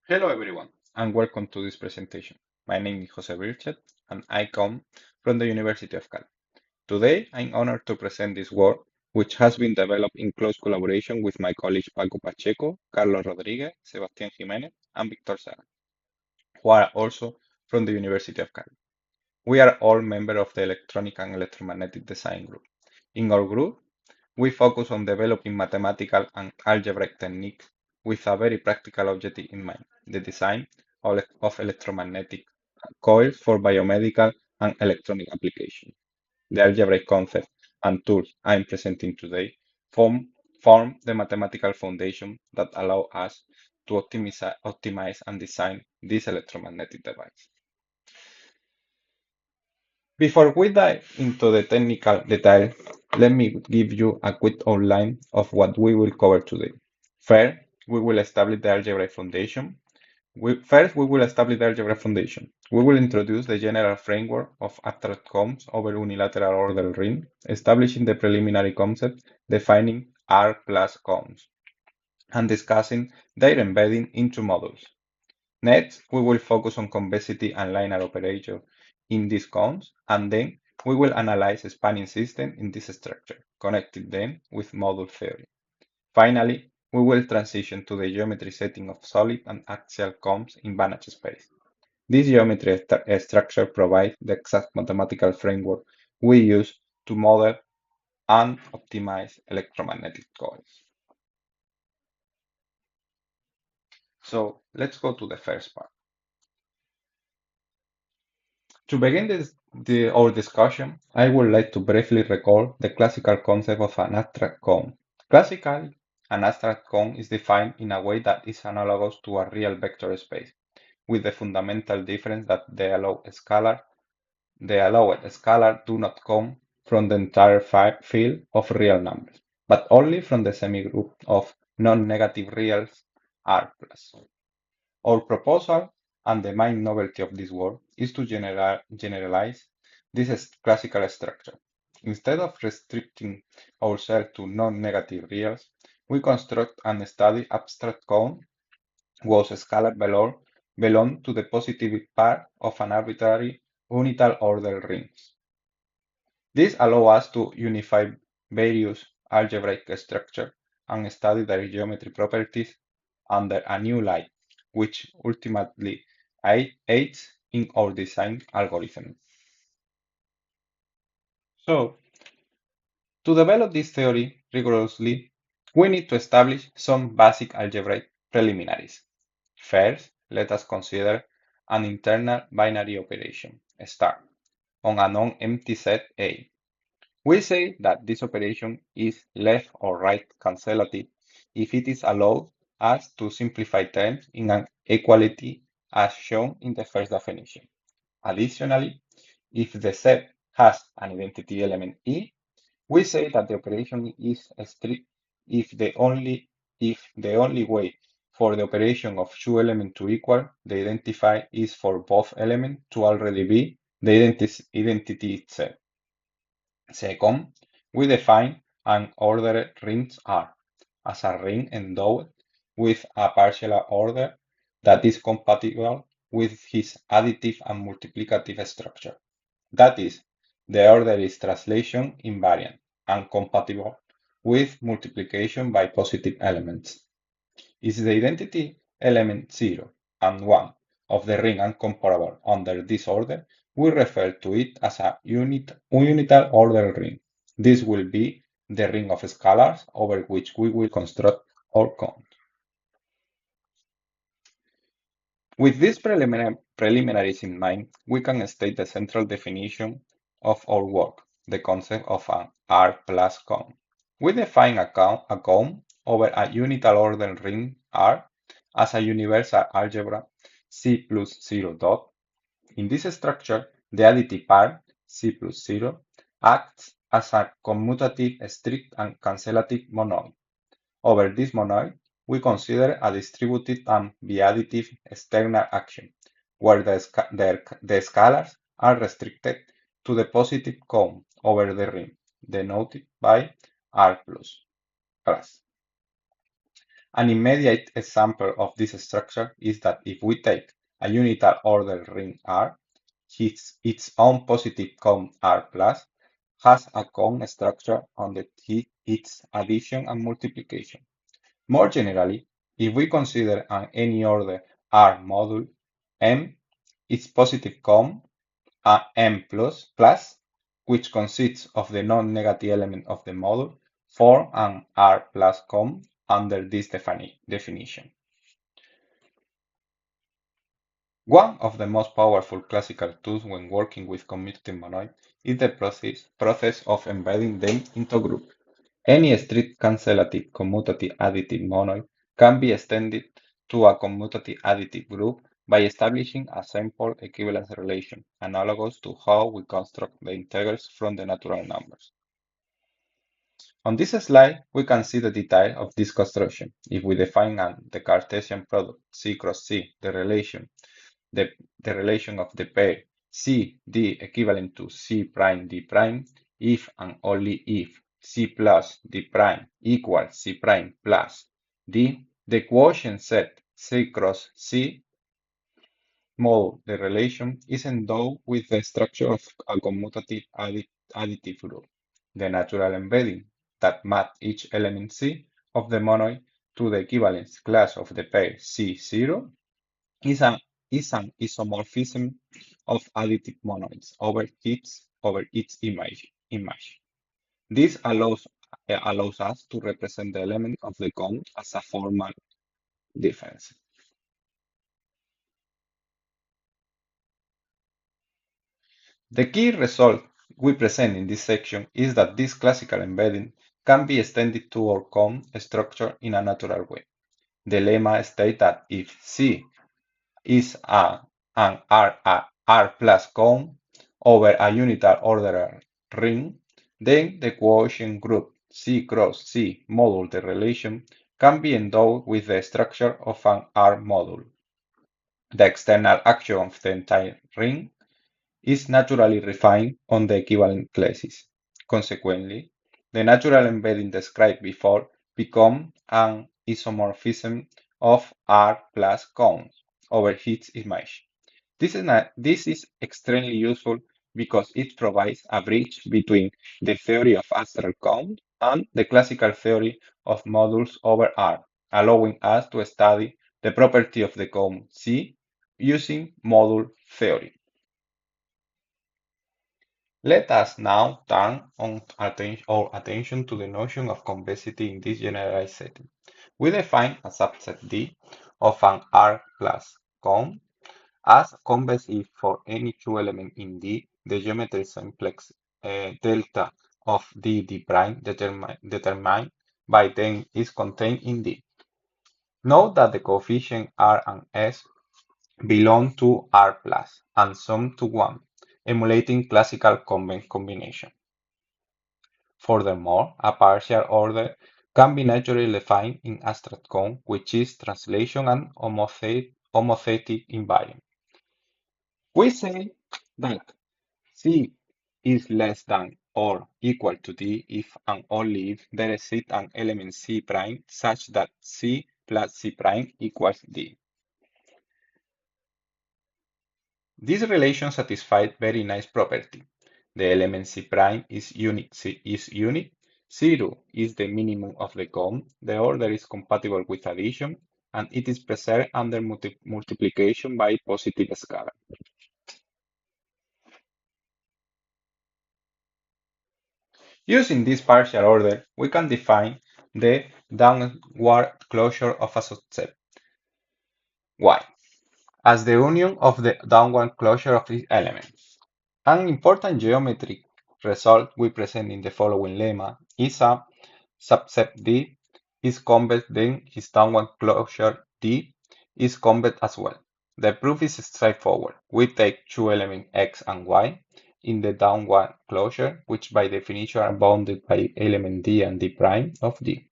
Hello everyone, and welcome to this presentation. My name is Jose Birchet, and I come from the University of Cali. Today, I'm honored to present this work, which has been developed in close collaboration with my colleagues Paco Pacheco, Carlos Rodriguez, Sebastián Jiménez, and Victor Sara, who are also from the University of Cali. We are all members of the Electronic and Electromagnetic Design Group. In our group, we focus on developing mathematical and algebraic techniques with a very practical objective in mind, the design of electromagnetic coils for biomedical and electronic applications. The algebraic concepts and tools I'm presenting today form, form the mathematical foundation that allow us to optimize and design this electromagnetic device. Before we dive into the technical detail, let me give you a quick outline of what we will cover today. First, we will establish the algebraic foundation. We will establish the algebra foundation. We will introduce the general framework of abstract cones over unilateral order ring, establishing the preliminary concept defining R plus cones, and discussing their embedding into modules. Next, we will focus on convexity and linear operator in these cones, and then we will analyze a spanning system in this structure, connecting them with module theory. Finally, we will transition to the geometry setting of solid and axial cones in Banach space. This geometry structure provides the exact mathematical framework we use to model and optimize electromagnetic coils. So let's go to the first part. To begin our discussion, I would like to briefly recall the classical concept of an abstract cone. Classically, an abstract cone is defined in a way that is analogous to a real vector space, with the fundamental difference that the allowed scalar do not come from the entire field of real numbers, but only from the semigroup of non-negative reals R+. Our proposal, and the main novelty of this work, is to generalize this classical structure. Instead of restricting ourselves to non-negative reals, we construct and study abstract cone whose scalar belong to the positive part of an arbitrary unital order rings. This allows us to unify various algebraic structures and study their geometry properties under a new light, which ultimately aids in our design algorithm. So, to develop this theory rigorously, we need to establish some basic algebraic preliminaries. First, let us consider an internal binary operation, star, on a non-empty set A. We say that this operation is left or right cancellative if it is allowed us to simplify terms in an equality as shown in the first definition. Additionally, if the set has an identity element E, we say that the operation is strict if the only way for the operation of two elements to equal the identifier is for both elements to already be the identity itself. Second, we define an ordered ring R as a ring endowed with a partial order that is compatible with its additive and multiplicative structure. That is, the order is translation invariant and compatible with multiplication by positive elements. Is the identity element 0 and 1 of the ring uncomparable under this order, we refer to it as a unital order ring. This will be the ring of scalars over which we will construct our cone. With these preliminaries in mind, we can state the central definition of our work, the concept of an R plus cone. We define a cone over a unital order ring R as a universal algebra C plus 0 dot. In this structure, the additive part, C plus 0, acts as a commutative, strict, and cancellative monoid. Over this monoid, we consider a distributed and biadditive external action, where the scalars are restricted to the positive cone over the ring, denoted by R plus. An immediate example of this structure is that if we take a unitar order ring R, its own positive cone R plus has a cone structure under its addition and multiplication. More generally, if we consider an any order R module M, its positive cone M plus, which consists of the non-negative element of the module, form an R plus cone under this definition. One of the most powerful classical tools when working with commutative monoids is the process of embedding them into groups. Any strict cancellative commutative additive monoid can be extended to a commutative additive group by establishing a simple equivalence relation, analogous to how we construct the integrals from the natural numbers. On this slide, we can see the detail of this construction. If we define the Cartesian product C cross C, the, the relation of the pair C D equivalent to C prime D prime, if and only if C plus D prime equals C prime plus D, the quotient set C cross C model the relation is endowed with the structure of a commutative additive group, the natural embedding that map each element C of the monoid to the equivalence class of the pair C0 is an, is an isomorphism of additive monoids over its image. This allows us to represent the element of the cone as a formal difference. The key result we present in this section is that this classical embedding can be extended to our cone structure in a natural way. The lemma states that if C is an R plus cone over a unitar ordered ring, then the quotient group C cross C module the relation can be endowed with the structure of an R module. The external action of the entire ring is naturally refined on the equivalent classes. Consequently, the natural embedding described before becomes an isomorphism of R plus cones over its image. This is extremely useful because it provides a bridge between the theory of astral count and the classical theory of modules over R, allowing us to study the property of the cone C using module theory. Let us now turn our attention to the notion of convexity in this generalized setting. We define a subset D of an R plus cone as convex if for any true element in D, the geometry simplex delta of D prime determined by them is contained in D. Note that the coefficients R and S belong to R plus and sum to 1, emulating classical convex combination. Furthermore, a partial order can be naturally defined in abstract cone, which is translation and homothetic invariant. We say that C is less than or equal to D if and only if there exists an element C prime such that C plus C prime equals D. This relation satisfies very nice property. The element C prime is unique. C is unique. 0 is the minimum of the cone. The order is compatible with addition, and it is preserved under multiplication by positive scalar. Using this partial order, we can define the downward closure of a subset Y as the union of the downward closure of its elements. An important geometric result we present in the following lemma is a subset D is convex, then its downward closure D is convex as well. The proof is straightforward. We take two elements X and Y in the downward closure, which by definition are bounded by element D and D prime of D.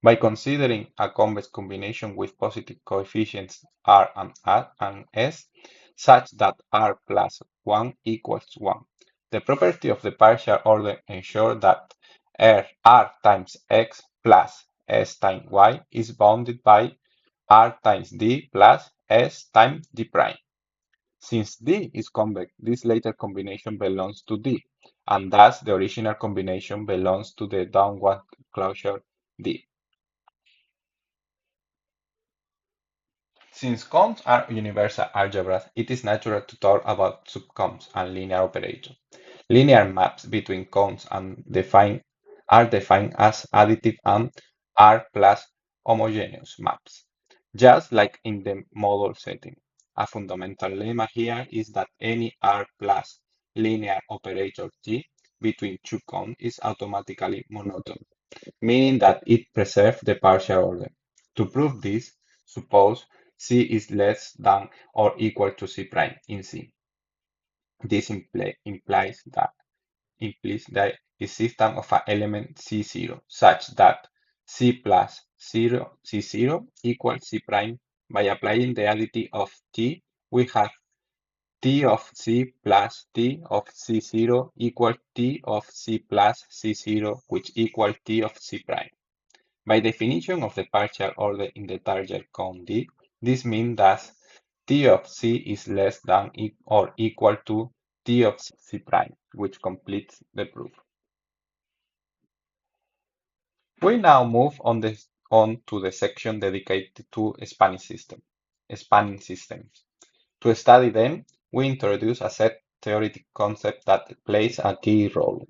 By considering a convex combination with positive coefficients R and S, such that R plus 1 equals 1, the property of the partial order ensures that R times X plus S times Y is bounded by R times D plus S times D prime. Since D is convex, this later combination belongs to D, and thus the original combination belongs to the downward closure D. Since cones are universal algebras, it is natural to talk about subcones and linear operators. Linear maps between cones are defined as additive and R plus homogeneous maps, just like in the model setting. A fundamental lemma here is that any R plus linear operator G between two cones is automatically monotone, meaning that it preserves the partial order. To prove this, suppose C is less than or equal to C prime in C. This implies the existence of an element C0 such that C plus 0 C0 equals C prime. By applying the additive of T, we have T of C plus T of C0 equals T of C plus C0, which equals T of C prime. By definition of the partial order in the target cone D, this means that T of C is less than or equal to T of C prime, which completes the proof. We now move on to the section dedicated to spanning systems. To study them, we introduce a set theoretic concept that plays a key role.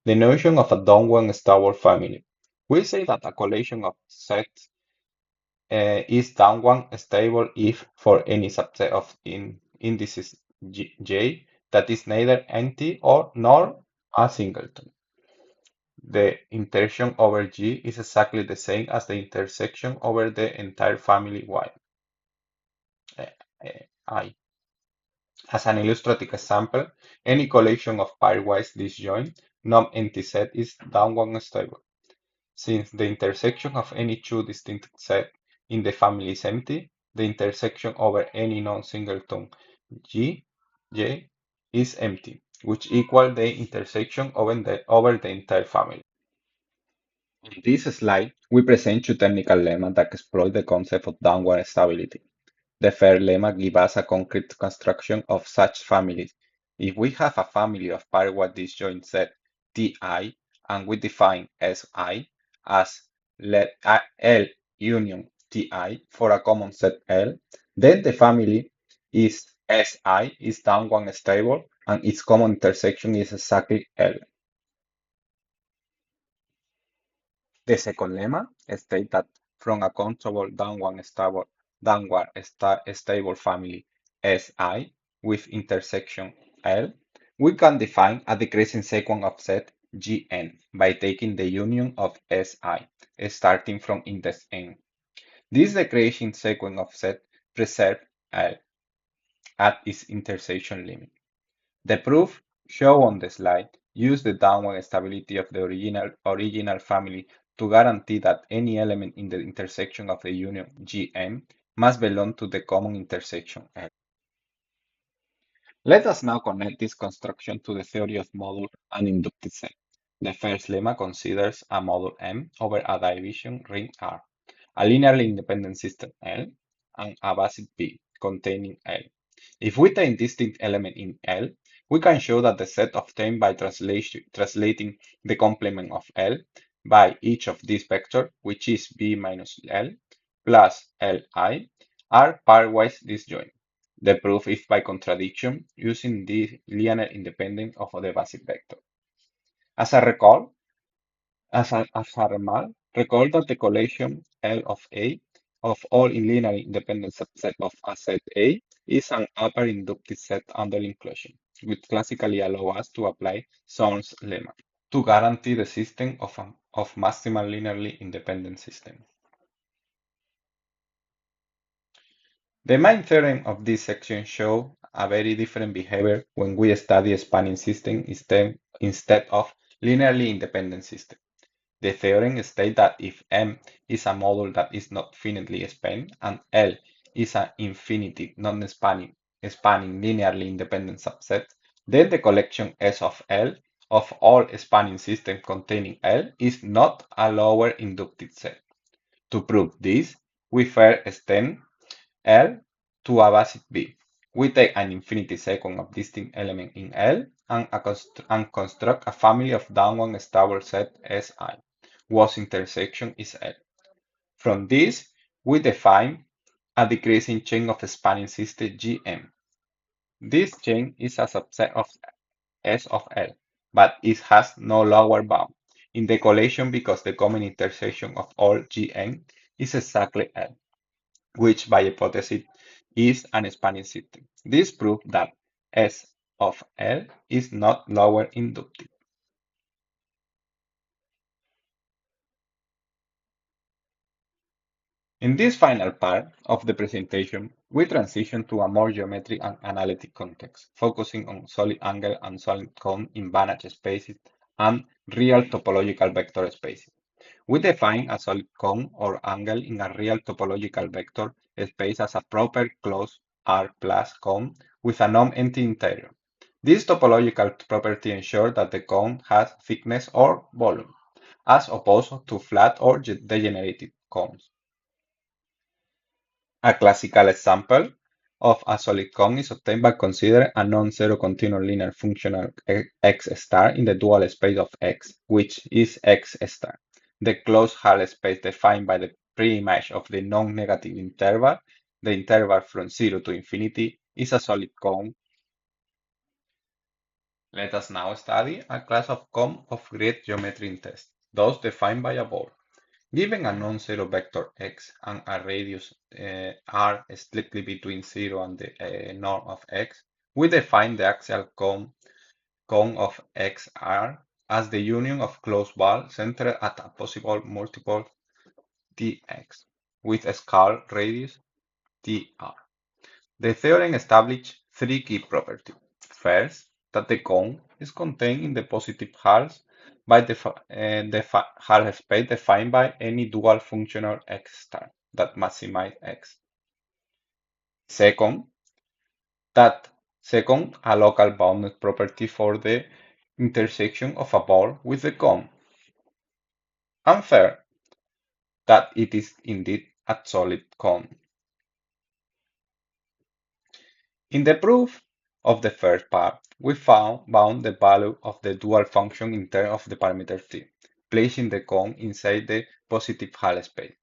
The notion of a downward stable family. We say that a collection of sets is downward stable if for any subset of indices J that is neither empty or nor a singleton. The intersection over G is exactly the same as the intersection over the entire family Y. I. As an illustrative example, any collection of pairwise disjoint non-empty set is downward stable. Since the intersection of any two distinct sets in the family is empty, the intersection over any non-singleton G, J is empty, which equals the intersection over the entire family. In this slide, we present two technical lemmas that exploit the concept of downward stability. The first lemma gives us a concrete construction of such families. If we have a family of pairwise disjoint set Ti and we define Si as L union Ti for a common set L, then the family is Si is downward stable and its common intersection is exactly L. The second lemma states that from a countable downward stable family Si with intersection L, we can define a decreasing sequence of set Gn by taking the union of Si, starting from index n. This decreasing sequence of set preserves L at its intersection limit. The proof shown on the slide uses the downward stability of the original family to guarantee that any element in the intersection of the union Gm must belong to the common intersection L. Let us now connect this construction to the theory of module and inductive set. The first lemma considers a module M over a division ring R, a linearly independent system L, and a basis B containing L. If we take distinct element in L, we can show that the set obtained by translating the complement of L by each of these vectors, which is B minus L plus Li, are pairwise disjoint. The proof is by contradiction using the linear independence of the basic vector. As a recall, as a remark, recall that the collection L of A of all linearly independent subset of a set A is an upper inductive set under inclusion, which classically allows us to apply Zorn's lemma to guarantee the system of maximal linearly independent system. The main theorem of this section shows a very different behavior when we study a spanning system instead of linearly independent system. The theorem states that if M is a module that is not finitely spanned and L is an infinite non-spanning linearly independent subset, then the collection S of L of all spanning systems containing L is not a lower inductive set. To prove this, we first extend L to a basis B. We take an infinity second of distinct element in L and construct a family of downward stable set Si, whose intersection is L. From this, we define a decreasing chain of spanning system Gm. This chain is a subset of S of L, but it has no lower bound in the collection because the common intersection of all Gn is exactly L, which by hypothesis is an spanning system. This proves that S of L is not lower inductive. In this final part of the presentation, we transition to a more geometric and analytic context, focusing on solid angle and solid cone in Banach spaces and real topological vector spaces. We define a solid cone or angle in a real topological vector space as a proper closed R plus cone with a non-empty interior. This topological property ensures that the cone has thickness or volume, as opposed to flat or degenerated cones. A classical example of a solid cone is obtained by considering a non-zero continuous linear functional x star in the dual space of X, which is X star. The closed Hall space defined by the pre-image of the non-negative interval, the interval from 0 to infinity, is a solid cone. Let us now study a class of cone of great geometry in test, those defined by a ball. Given a non-zero vector x and a radius r strictly between 0 and the norm of x, we define the axial cone of xr as the union of closed balls centered at a possible multiple tx with a scalar radius tr. The theorem establishes three key properties. First, that the cone is contained in the positive halves by the half space defined by any dual functional x star that maximize x. Second, that second, a local bounded property for the intersection of a ball with the cone. And third, that it is indeed a solid cone. In the proof of the first part, we bound the value of the dual function in terms of the parameter t, placing the cone inside the positive Hall space.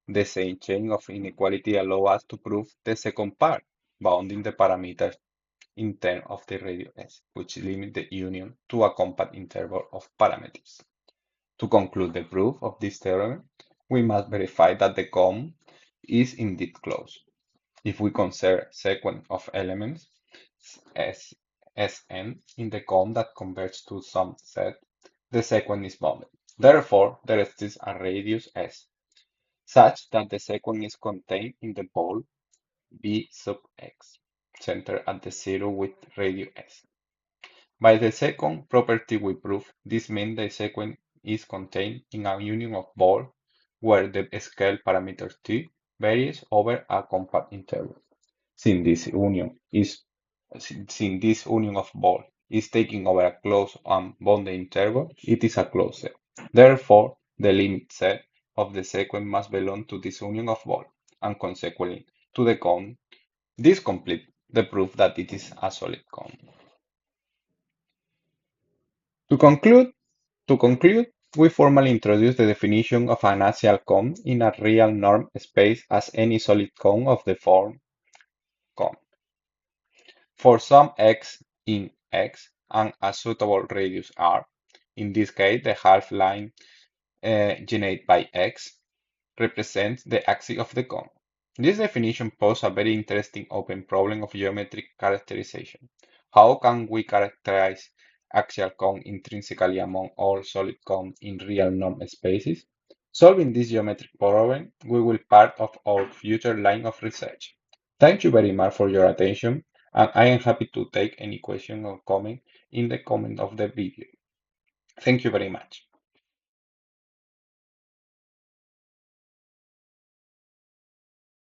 The same chain of inequality allows us to prove the second part, bounding the parameters in terms of the radius s, which limit the union to a compact interval of parameters. To conclude the proof of this theorem, we must verify that the cone is indeed closed. If we consider sequence of elements as Sn in the cone that converges to some set, the sequence is bounded. Therefore, there exists a radius S, such that the sequence is contained in the ball B sub x, centered at the zero with radius S. By the second property we prove, this means the sequence is contained in a union of balls where the scale parameter t varies over a compact interval. Since this union is since this union of balls is taking over a closed and bounded interval, it is a closed set. Therefore, the limit set of the sequence must belong to this union of balls, and consequently to the cone. This completes the proof that it is a solid cone. To conclude, to conclude, we formally introduce the definition of an axial cone in a real norm space as any solid cone of the form cone. For some x in X and a suitable radius r, in this case the half line generated by X represents the axis of the cone. This definition poses a very interesting open problem of geometric characterization. How can we characterize axial cone intrinsically among all solid cones in real norm spaces? Solving this geometric problem we will part of our future line of research. Thank you very much for your attention, and I am happy to take any question or comment in the comment of the video. Thank you very much.